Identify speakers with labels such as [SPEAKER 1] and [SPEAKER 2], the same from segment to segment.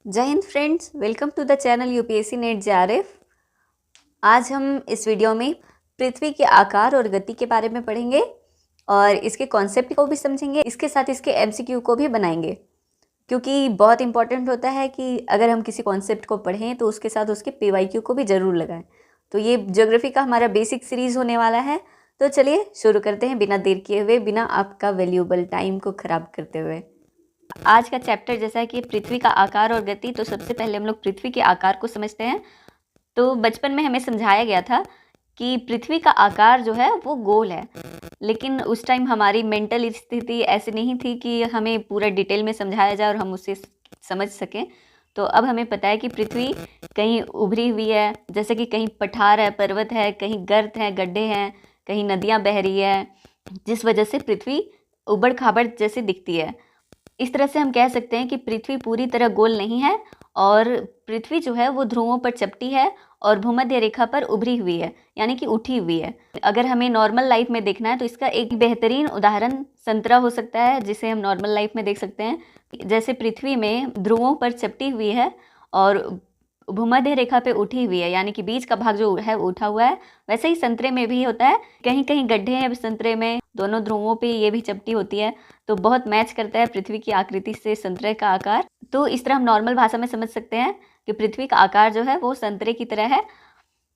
[SPEAKER 1] जय Hind friends, welcome to the channel UPSC NET JRF. आज हम इस वीडियो में पृथ्वी के आकार और गति के बारे में पढ़ेंगे और इसके कॉन्सेप्ट को भी समझेंगे। इसके साथ इसके एमसीक्यू को भी बनाएंगे, क्योंकि बहुत इंपॉर्टेंट होता है कि अगर हम किसी कॉन्सेप्ट को पढ़ें तो उसके साथ उसके पीवाईक्यू को भी ज़रूर लगाएं। तो ये ज्योग्राफी का हमारा बेसिक सीरीज़ होने वाला है। तो चलिए शुरू करते हैं बिना देर किए हुए, बिना आपका वैल्यूएबल टाइम को ख़राब करते हुए। आज का चैप्टर जैसा है कि पृथ्वी का आकार और गति। तो सबसे पहले हम लोग पृथ्वी के आकार को समझते हैं। तो बचपन में हमें समझाया गया था कि पृथ्वी का आकार जो है वो गोल है, लेकिन उस टाइम हमारी मेंटल स्थिति ऐसी नहीं थी कि हमें पूरा डिटेल में समझाया जाए और हम उससे समझ सकें। तो अब हमें पता है कि पृथ्वी कहीं उभरी हुई है, जैसे कि कहीं पठार है, पर्वत है, कहीं गर्त है, गड्ढे हैं, कहीं नदियाँ बह रही है, जिस वजह से पृथ्वी उबड़ खाबड़ जैसी दिखती है। इस तरह से हम कह सकते हैं कि पृथ्वी पूरी तरह गोल नहीं है और पृथ्वी जो है वो ध्रुवों पर चपटी है और भूमध्य रेखा पर उभरी हुई है, यानी कि उठी हुई है। अगर हमें नॉर्मल लाइफ में देखना है तो इसका एक बेहतरीन उदाहरण संतरा हो सकता है, जिसे हम नॉर्मल लाइफ में देख सकते हैं। जैसे पृथ्वी में ध्रुवों पर चपटी हुई है और भूमध्य रेखा पे उठी हुई है, यानी कि बीच का भाग जो है उठा हुआ है, वैसे ही संतरे में भी होता है। कहीं कहीं गड्ढे हैं संतरे में, दोनों ध्रुवों पे ये भी चपटी होती है, तो बहुत मैच करता है पृथ्वी की आकृति से संतरे का आकार। तो इस तरह हम नॉर्मल भाषा में समझ सकते हैं कि पृथ्वी का आकार जो है वो संतरे की तरह है।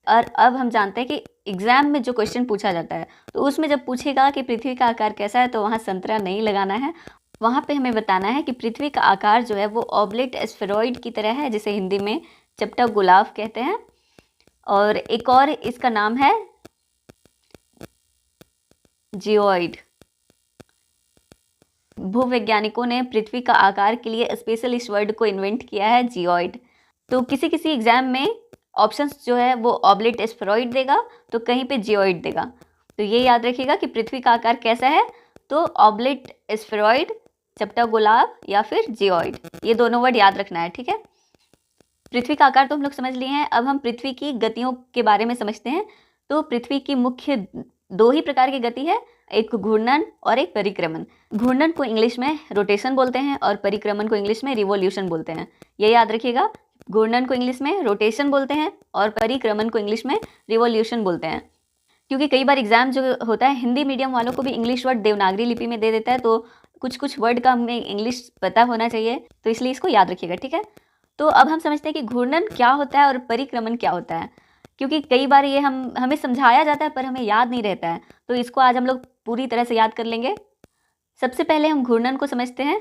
[SPEAKER 1] और अब हम जानते हैं कि एग्जाम में जो क्वेश्चन पूछा जाता है तो उसमें जब पूछेगा कि पृथ्वी का आकार कैसा है, तो वहाँ संतरा नहीं लगाना है। वहाँ पे हमें बताना है कि पृथ्वी का आकार जो है वो ऑब्लेट एस्फेरॉइड की तरह है, जिसे हिंदी में चपटा गुलाब कहते हैं। और एक और इसका नाम है जियोइड। भूवैज्ञानिकों ने पृथ्वी का आकार के लिए स्पेशल इस वर्ड को इन्वेंट किया है, जियोइड। तो किसी किसी एग्जाम में ऑप्शंस जो है वो ऑब्लेट एस्फेरॉइड देगा तो कहीं पे जियोइड देगा। तो ये याद रखिएगा कि पृथ्वी का आकार कैसा है, तो ऑब्लेट एस्फेरॉइड, चपटा गुलाब या फिर जियोइड, ये दोनों वर्ड याद रखना है, ठीक है। पृथ्वी का आकार तो हम लोग समझ लिए हैं। अब हम पृथ्वी की गतियों के बारे में समझते हैं। तो पृथ्वी की मुख्य दो ही प्रकार की गति है, एक घूर्णन और एक परिक्रमण। घूर्णन को इंग्लिश में रोटेशन बोलते हैं और परिक्रमण को इंग्लिश में रिवॉल्यूशन बोलते हैं। ये याद रखिएगा, घूर्णन को इंग्लिश में रोटेशन बोलते हैं और परिक्रमण को इंग्लिश में रिवॉल्यूशन बोलते हैं। क्योंकि कई बार एग्जाम जो होता है हिंदी मीडियम वालों को भी इंग्लिश वर्ड देवनागरी लिपि में दे देता है, तो कुछ कुछ वर्ड का हमें इंग्लिश पता होना चाहिए, तो इसलिए इसको याद रखिएगा, ठीक है। तो अब हम समझते हैं कि घूर्णन क्या होता है और परिक्रमण क्या होता है, क्योंकि कई बार ये हमें समझाया जाता है पर हमें याद नहीं रहता है। तो इसको आज हम लोग पूरी तरह से याद कर लेंगे। सबसे पहले हम घूर्णन को समझते हैं,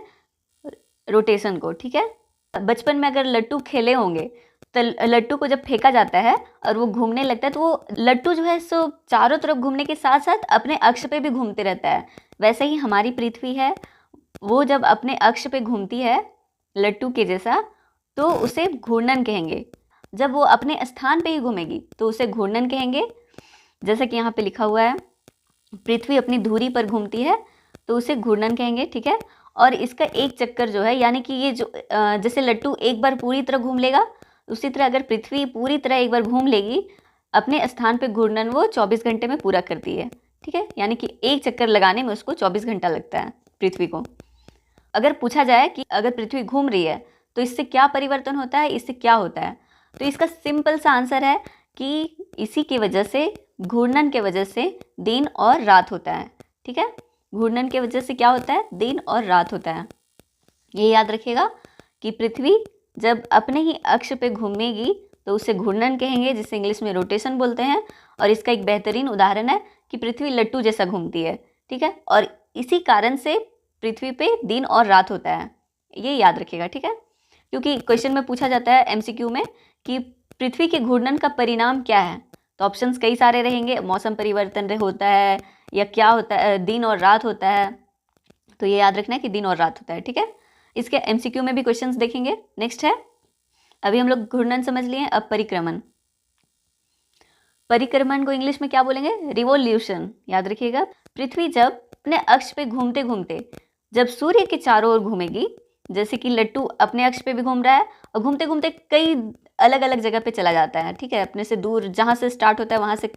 [SPEAKER 1] रोटेशन को, ठीक है। बचपन में अगर लट्टू खेले होंगे तो लट्टू को जब फेंका जाता है और वो घूमने लगता है, तो वो लट्टू जो है सो चारों तरफ घूमने के साथ साथ अपने अक्ष पे भी घूमते रहता है। वैसे ही हमारी पृथ्वी है, वो जब अपने अक्ष पे घूमती है लट्टू के जैसा, तो उसे घूर्णन कहेंगे। जब वो अपने स्थान पे ही घूमेगी तो उसे घूर्णन कहेंगे। जैसा कि यहाँ पे लिखा हुआ है, पृथ्वी अपनी धुरी पर घूमती है तो उसे घूर्णन कहेंगे, ठीक है। और इसका एक चक्कर जो है, यानी कि ये जो जैसे लट्टू एक बार पूरी तरह घूम लेगा, उसी तरह अगर पृथ्वी पूरी तरह एक बार घूम लेगी अपने स्थान पे, घूर्णन वो 24 घंटे में पूरा करती है, ठीक है। यानी कि एक चक्कर लगाने में उसको 24 घंटा लगता है पृथ्वी को। अगर पूछा जाए कि अगर पृथ्वी घूम रही है तो इससे क्या परिवर्तन होता है, इससे क्या होता है, तो इसका सिंपल सा आंसर है कि इसी की वजह से, घूर्णन के वजह से दिन और रात होता है, ठीक है। घूर्णन के वजह से क्या होता है, दिन और रात होता है। ये याद रखिएगा कि पृथ्वी जब अपने ही अक्ष पे घूमेगी तो उसे घूर्णन कहेंगे, जिसे इंग्लिश में रोटेशन बोलते हैं। और इसका एक बेहतरीन उदाहरण है कि पृथ्वी लट्टू जैसा घूमती है, ठीक है। और इसी कारण से पृथ्वी पे दिन और रात होता है, ये याद रखिएगा, ठीक है। क्योंकि क्वेश्चन में पूछा जाता है एमसीक्यू में कि पृथ्वी के घूर्णन का परिणाम क्या है, तो ऑप्शंस कई सारे रहेंगे। मौसम परिवर्तन होता है या क्या होता है, दिन और रात होता है। तो ये याद रखना है कि दिन और रात होता है, ठीक है। इसके एमसीक्यू में भी क्वेश्चंस देखेंगे। नेक्स्ट है, अभी हम लोग घूर्णन समझ लिए, अब परिक्रमण। परिक्रमण को इंग्लिश में क्या बोलेंगे, रिवॉल्यूशन। याद रखिएगा, पृथ्वी जब अपने अक्ष पे घूमते घूमते जब सूर्य के चारों ओर घूमेगी, जैसे कि लट्टू अपने अक्ष पे भी घूम रहा है और घूमते घूमते कई अलग अलग जगह पे चला जाता है, ठीक है। अपने से दूर, जहाँ से स्टार्ट होता है वहाँ से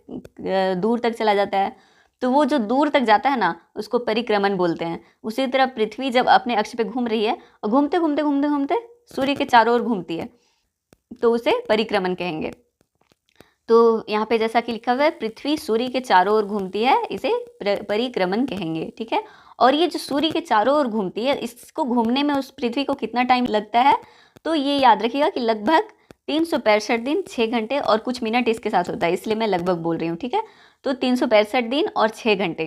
[SPEAKER 1] दूर तक चला जाता है, तो वो जो दूर तक जाता है ना, उसको परिक्रमण बोलते हैं। उसी तरह पृथ्वी जब अपने अक्ष पे घूम रही है और घूमते घूमते घूमते घूमते सूर्य के चारों ओर घूमती है तो उसे परिक्रमण कहेंगे। तो यहाँ पे जैसा कि लिखा हुआ है, पृथ्वी सूर्य के चारों ओर घूमती है, इसे परिक्रमण कहेंगे। ठीक है, और ये जो सूर्य के चारों ओर घूमती है, इसको घूमने में उस पृथ्वी को कितना टाइम लगता है, तो ये याद रखिएगा कि लगभग 365 दिन 6 घंटे और कुछ मिनट इसके साथ होता है, इसलिए मैं लगभग बोल रही हूँ। ठीक है, तो 365 दिन और 6 घंटे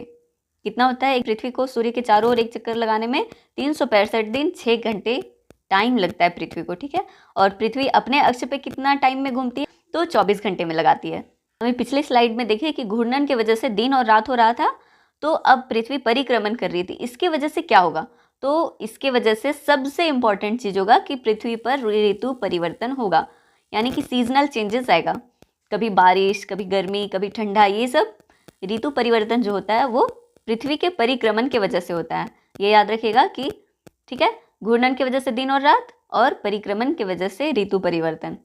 [SPEAKER 1] कितना होता है, एक पृथ्वी को सूर्य के चारों ओर एक चक्कर लगाने में 365 दिन 6 घंटे टाइम लगता है पृथ्वी को। ठीक है, और पृथ्वी अपने अक्ष पे कितना टाइम में घूमती है, तो 24 घंटे में लगाती है। हमें पिछले स्लाइड में देखिए कि घूर्णन की वजह से दिन और रात हो रहा था, तो अब पृथ्वी परिक्रमण कर रही थी। इसकी वजह से क्या होगा, तो इसके वजह से सबसे इम्पॉर्टेंट चीज़ होगा कि पृथ्वी पर ऋतु परिवर्तन होगा, यानी कि सीजनल चेंजेस आएगा। कभी बारिश, कभी गर्मी, कभी ठंडा, ये सब ऋतु परिवर्तन जो होता है वो पृथ्वी के परिक्रमण के वजह से होता है। ये याद रखिएगा कि ठीक है, घूर्णन की वजह से दिन और रात और परिक्रमण की वजह से ऋतु परिवर्तन।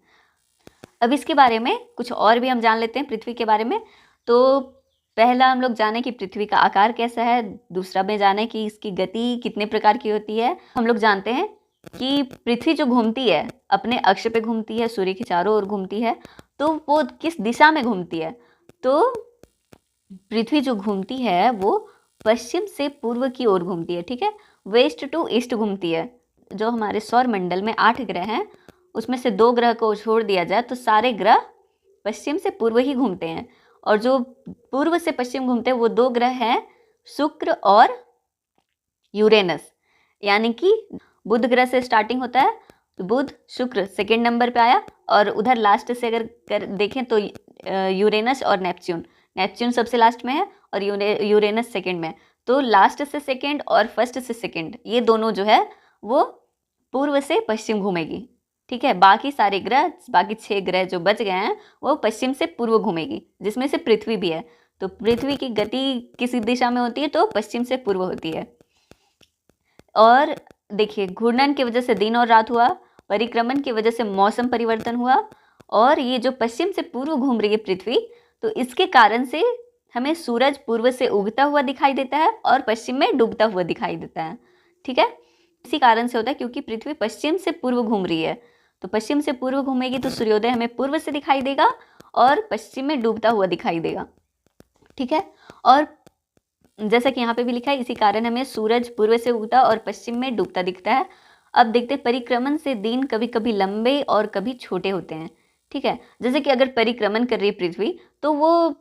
[SPEAKER 1] अब इसके बारे में कुछ और भी हम जान लेते हैं पृथ्वी के बारे में। तो पहला हम लोग जाने कि पृथ्वी का आकार कैसा है, दूसरा में जाने कि इसकी गति कितने प्रकार की होती है। हम लोग जानते हैं कि पृथ्वी जो घूमती है अपने अक्ष पे घूमती है, सूर्य के चारों ओर घूमती है, तो वो किस दिशा में घूमती है, तो पृथ्वी जो घूमती है वो पश्चिम से पूर्व की ओर घूमती है। ठीक है, वेस्ट टू ईस्ट घूमती है। जो हमारे सौर मंडल में 8 ग्रह हैं, उसमें से 2 ग्रह को छोड़ दिया जाए तो सारे ग्रह पश्चिम से पूर्व ही घूमते हैं, और जो पूर्व से पश्चिम घूमते हैं वो 2 ग्रह हैं, शुक्र और यूरेनस। यानी कि बुध ग्रह से स्टार्टिंग होता है, तो बुध शुक्र सेकेंड नंबर पे आया, और उधर लास्ट से अगर देखें तो यूरेनस और नेपच्यून सबसे लास्ट में है और यूरेनस सेकेंड में। तो लास्ट से सेकेंड और फर्स्ट से सेकेंड, ये दोनों जो है वो पूर्व से पश्चिम घूमेगी। ठीक है, बाकी सारे ग्रह, बाकी 6 ग्रह जो बच गए हैं वो पश्चिम से पूर्व घूमेगी, जिसमें से पृथ्वी भी है। तो पृथ्वी की गति किसी दिशा में होती है, तो पश्चिम से पूर्व होती है। और देखिए, घूर्णन की वजह से दिन और रात हुआ, परिक्रमण की वजह से मौसम परिवर्तन हुआ, और ये जो पश्चिम से पूर्व घूम रही है पृथ्वी, तो इसके कारण से हमें सूरज पूर्व से उगता हुआ दिखाई देता है और पश्चिम में डूबता हुआ दिखाई देता है। ठीक है, इसी कारण से होता है क्योंकि पृथ्वी पश्चिम से पूर्व घूम रही है। तो पश्चिम से पूर्व घूमेगी तो सूर्योदय हमें पूर्व से दिखाई देगा और पश्चिम में डूबता हुआ दिखाई देगा। ठीक है, और जैसा कि यहाँ पे भी लिखा है, इसी कारण हमें सूरज पूर्व से उगता और पश्चिम में डूबता दिखता है। अब देखते हैं, परिक्रमण से दिन कभी कभी लंबे और कभी छोटे होते हैं। ठीक है, जैसे कि अगर परिक्रमण कर रही है पृथ्वी, तो वो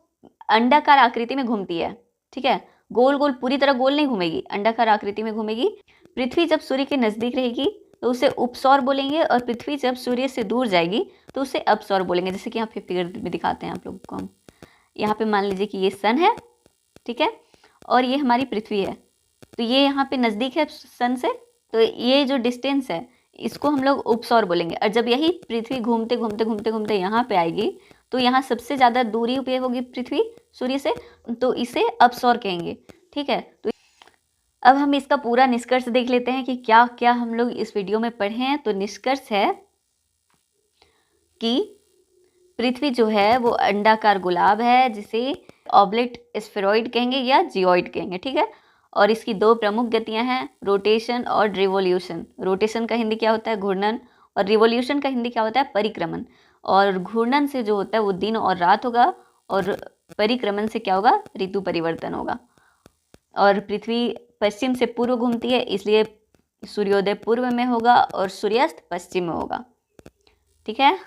[SPEAKER 1] अंडाकार आकृति में घूमती है। ठीक है, गोल गोल पूरी तरह गोल नहीं घूमेगी, अंडाकार आकृति में घूमेगी। पृथ्वी जब सूर्य के नज़दीक रहेगी तो उसे उपसौर बोलेंगे, और पृथ्वी जब सूर्य से दूर जाएगी तो उसे अपसौर बोलेंगे। जैसे कि यहाँ पे फिगर में दिखाते हैं आप लोगों को हम। यहाँ पे मान लीजिए कि ये सन है, ठीक है, और ये हमारी पृथ्वी है, तो ये यहाँ पे नज़दीक है सन से, तो ये जो डिस्टेंस है इसको हम लोग उपसौर बोलेंगे। और जब यही पृथ्वी घूमते घूमते घूमते घूमते यहाँ पे आएगी, तो यहाँ सबसे ज़्यादा दूरी पे होगी पृथ्वी सूर्य से, तो इसे अपसौर कहेंगे। ठीक है, तो अब हम इसका पूरा निष्कर्ष देख लेते हैं कि क्या क्या हम लोग इस वीडियो में पढ़े हैं। तो निष्कर्ष है कि पृथ्वी जो है वो अंडाकार गुलाब है, जिसे ऑब्लेट स्फेरॉइड कहेंगे या जियोइड कहेंगे। ठीक है, और इसकी 2 प्रमुख गतियां हैं, रोटेशन और रिवोल्यूशन। रोटेशन का हिंदी क्या होता है, घूर्णन, और रिवोल्यूशन का हिंदी क्या होता है, परिक्रमण। और घूर्णन से जो होता है वो दिन और रात होगा, और परिक्रमण से क्या होगा, ऋतु परिवर्तन होगा। और पृथ्वी पश्चिम से पूर्व घूमती है, इसलिए सूर्योदय पूर्व में होगा और सूर्यास्त पश्चिम में होगा। ठीक है,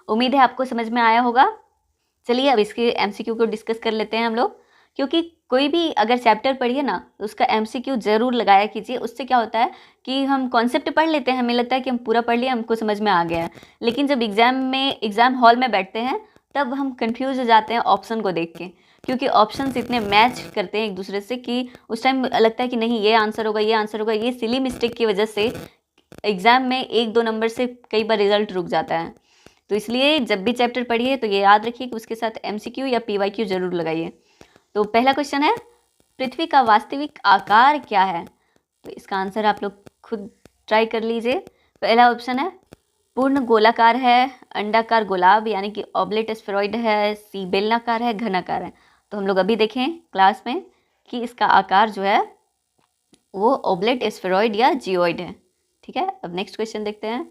[SPEAKER 1] उम्मीद है आपको समझ में आया होगा। चलिए अब इसके एमसीक्यू को डिस्कस कर लेते हैं हम लोग, क्योंकि कोई भी अगर चैप्टर पढ़िए ना तो उसका एमसीक्यू ज़रूर लगाया कीजिए। उससे क्या होता है कि हम कॉन्सेप्ट पढ़ लेते हैं, हमें लगता है कि हम पूरा पढ़ लिया, हमको समझ में आ गया है, लेकिन जब एग्ज़ाम हॉल में बैठते हैं तब हम कंफ्यूज हो जाते हैं ऑप्शन को देख के, क्योंकि ऑप्शंस इतने मैच करते हैं एक दूसरे से कि उस टाइम लगता है कि नहीं ये आंसर होगा, ये आंसर होगा। ये सिली मिस्टेक की वजह से एग्ज़ाम में 1-2 नंबर से कई बार रिजल्ट रुक जाता है। तो इसलिए जब भी चैप्टर पढ़िए तो ये याद रखिए कि उसके साथ एमसीक्यू या पीवाईक्यू जरूर लगाइए। तो पहला क्वेश्चन है, पृथ्वी का वास्तविक आकार क्या है? तो इसका आंसर आप लोग खुद ट्राई कर लीजिए। पहला ऑप्शन है पूर्ण गोलाकार है, अंडाकार गुलाब यानी कि ऑब्लेट स्फेरॉइड है, सी बेलनाकार है, घनाकार है। तो हम लोग अभी देखें क्लास में कि इसका आकार जो है वो ऑब्लेट स्फेरॉइड या जियोइड है। ठीक है, अब नेक्स्ट क्वेश्चन देखते हैं।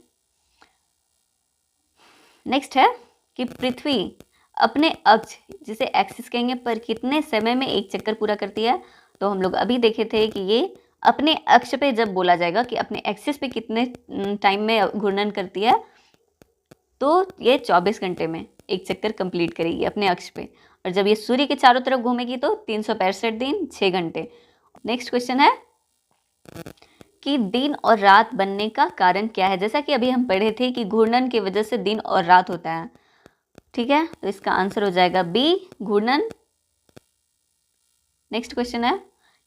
[SPEAKER 1] नेक्स्ट है कि पृथ्वी अपने अक्ष, जिसे एक्सिस कहेंगे, पर कितने समय में एक चक्कर पूरा करती है। तो हम लोग अभी देखे थे कि ये अपने अक्ष पे जब बोला जाएगा कि अपने एक्सिस पे कितने टाइम में घूर्णन करती है, तो ये 24 घंटे में एक चक्कर कंप्लीट करेगी अपने अक्ष पे। और जब ये सूर्य के चारों तरफ घूमेगी तो 365 दिन 6 घंटे। नेक्स्ट क्वेश्चन है कि दिन और रात बनने का कारण क्या है। जैसा कि अभी हम पढ़े थे कि घूर्णन की वजह से दिन और रात होता है, ठीक है, तो इसका आंसर हो जाएगा बी, घूर्णन। नेक्स्ट क्वेश्चन है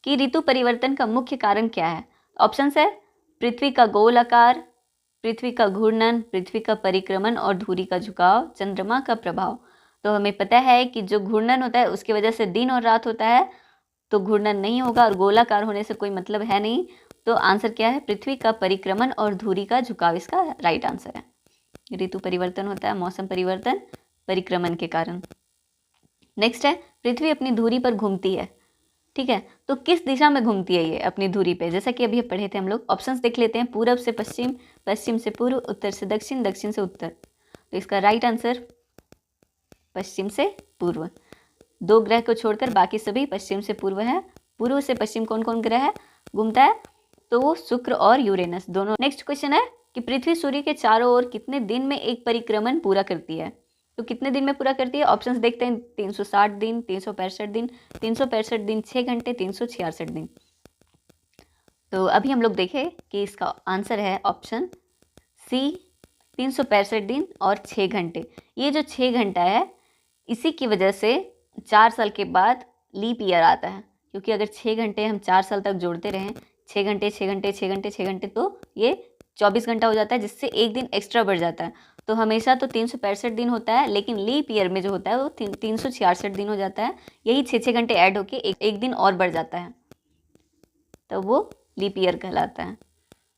[SPEAKER 1] कि ऋतु परिवर्तन का मुख्य कारण क्या है। ऑप्शंस है पृथ्वी का गोल आकार, पृथ्वी का घूर्णन, पृथ्वी का परिक्रमण और धुरी का झुकाव, चंद्रमा का प्रभाव। तो हमें पता है कि जो घूर्णन होता है उसकी वजह से दिन और रात होता है, तो घूर्णन नहीं होगा, और गोलाकार होने से कोई मतलब है नहीं। तो आंसर क्या है, पृथ्वी का परिक्रमण और धुरी का झुकाव इसका राइट आंसर है। ऋतु परिवर्तन होता है मौसम परिवर्तन परिक्रमण के कारण। नेक्स्ट है पृथ्वी अपनी धुरी पर घूमती है, ठीक है, तो किस दिशा में घूमती है ये अपनी धुरी पे। जैसा कि अभी पढ़े थे हम लोग, ऑप्शंस देख लेते हैं। पूरब से पश्चिम, पश्चिम से पूर्व, उत्तर से दक्षिण, दक्षिण से उत्तर। तो इसका राइट आंसर पश्चिम से पूर्व। 2 ग्रह को छोड़कर बाकी सभी पश्चिम से पूर्व है। पूर्व से पश्चिम कौन कौन ग्रह है घूमता है, तो वो शुक्र और यूरेनस दोनों। नेक्स्ट क्वेश्चन है कि पृथ्वी सूर्य के चारों ओर कितने दिन में एक परिक्रमण पूरा करती है। तो कितने दिन में पूरा करती है, ऑप्शंस देखते हैं। 360 दिन, 365 दिन, 365 दिन 6 घंटे, 366 दिन। तो अभी हम लोग देखें कि इसका आंसर है ऑप्शन सी, 365 दिन और 6 घंटे। ये जो 6 घंटा है, इसी की वजह से 4 साल के बाद लीप ईयर आता है, क्योंकि अगर 6 घंटे हम 4 साल तक जोड़ते रहें, 6 घंटे 6 घंटे 6 घंटे 6 घंटे, तो ये 24 घंटा हो जाता है, जिससे एक दिन एक्स्ट्रा बढ़ जाता है। तो हमेशा तो 365 दिन होता है, लेकिन लीप ईयर में जो होता है वो 366 दिन हो जाता है। यही 6 घंटे ऐड होके एक दिन और बढ़ जाता है, तो वो लीप ईयर कहलाता है,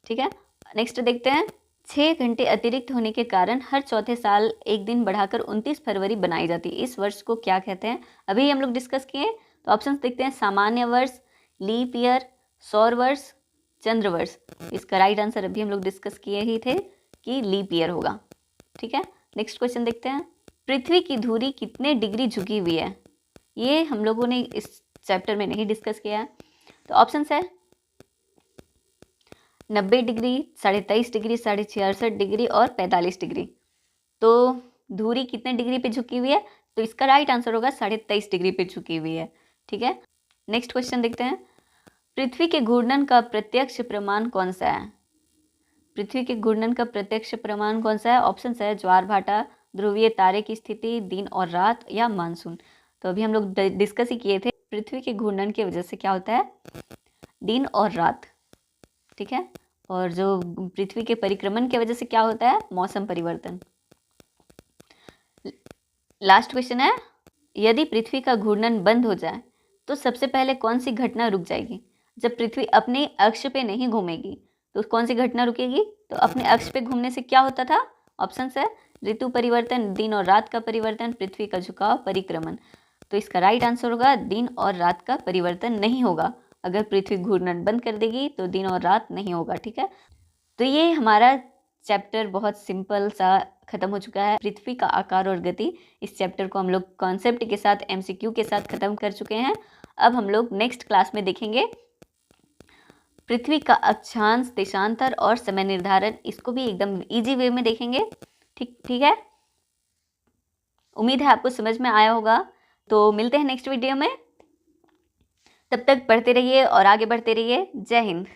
[SPEAKER 1] ठीक है। नेक्स्ट देखते हैं, 6 घंटे अतिरिक्त होने के कारण हर चौथे साल एक दिन बढ़ाकर 29 फरवरी बनाई जाती है। इस वर्ष को क्या कहते हैं, अभी हम लोग डिस्कस किए। तो ऑप्शंस देखते हैं, सामान्य वर्ष, लीप ईयर, सौर वर्ष, चंद्र वर्ष। इसका राइट आंसर अभी हम लोग डिस्कस किए ही थे कि लीप ईयर होगा, ठीक है। नेक्स्ट क्वेश्चन देखते हैं, पृथ्वी की धुरी कितने डिग्री झुकी हुई है। ये हम लोगों ने इस चैप्टर में नहीं डिस्कस किया है। तो ऑप्शंस है 90 डिग्री, 23.5 डिग्री, 66.5 डिग्री और 45 डिग्री। तो धुरी कितने डिग्री पे झुकी हुई है, तो इसका राइट आंसर होगा 23.5 डिग्री पे झुकी हुई है, ठीक है। नेक्स्ट क्वेश्चन देखते हैं, पृथ्वी के घूर्णन का प्रत्यक्ष प्रमाण कौन सा है। पृथ्वी के घूर्णन का प्रत्यक्ष प्रमाण कौन सा है, ऑप्शन है ज्वार भाटा, ध्रुवीय तारे की स्थिति, दिन और रात, या मानसून। तो अभी हम लोग डिस्कस ही किए थे, पृथ्वी के घूर्णन की वजह से क्या होता है, दिन और रात, ठीक है। और जो पृथ्वी के परिक्रमण की वजह से क्या होता है, मौसम परिवर्तन। लास्ट क्वेश्चन है, यदि पृथ्वी का घूर्णन बंद हो जाए तो सबसे पहले कौन सी घटना रुक जाएगी। जब पृथ्वी अपने अक्ष पे नहीं घूमेगी तो कौन सी घटना रुकेगी, तो अपने अक्ष पे घूमने से क्या होता था, ऑप्शन है ऋतु परिवर्तन, दिन और रात का परिवर्तन, पृथ्वी का झुकाव, परिक्रमण। तो इसका राइट आंसर होगा दिन और रात का परिवर्तन नहीं होगा। अगर पृथ्वी घूर्णन बंद कर देगी तो दिन और रात नहीं होगा, ठीक है। तो ये हमारा चैप्टर बहुत सिंपल सा खत्म हो चुका है, पृथ्वी का आकार और गति। इस चैप्टर को हम लोग कॉन्सेप्ट के साथ, एमसीक्यू के साथ खत्म कर चुके हैं। अब हम लोग नेक्स्ट क्लास में देखेंगे पृथ्वी का अक्षांश, देशांतर और समय निर्धारण। इसको भी एकदम इजी वे में देखेंगे, ठीक है। उम्मीद है आपको समझ में आया होगा। तो मिलते हैं नेक्स्ट वीडियो में, तब तक पढ़ते रहिए और आगे बढ़ते रहिए। जय हिंद।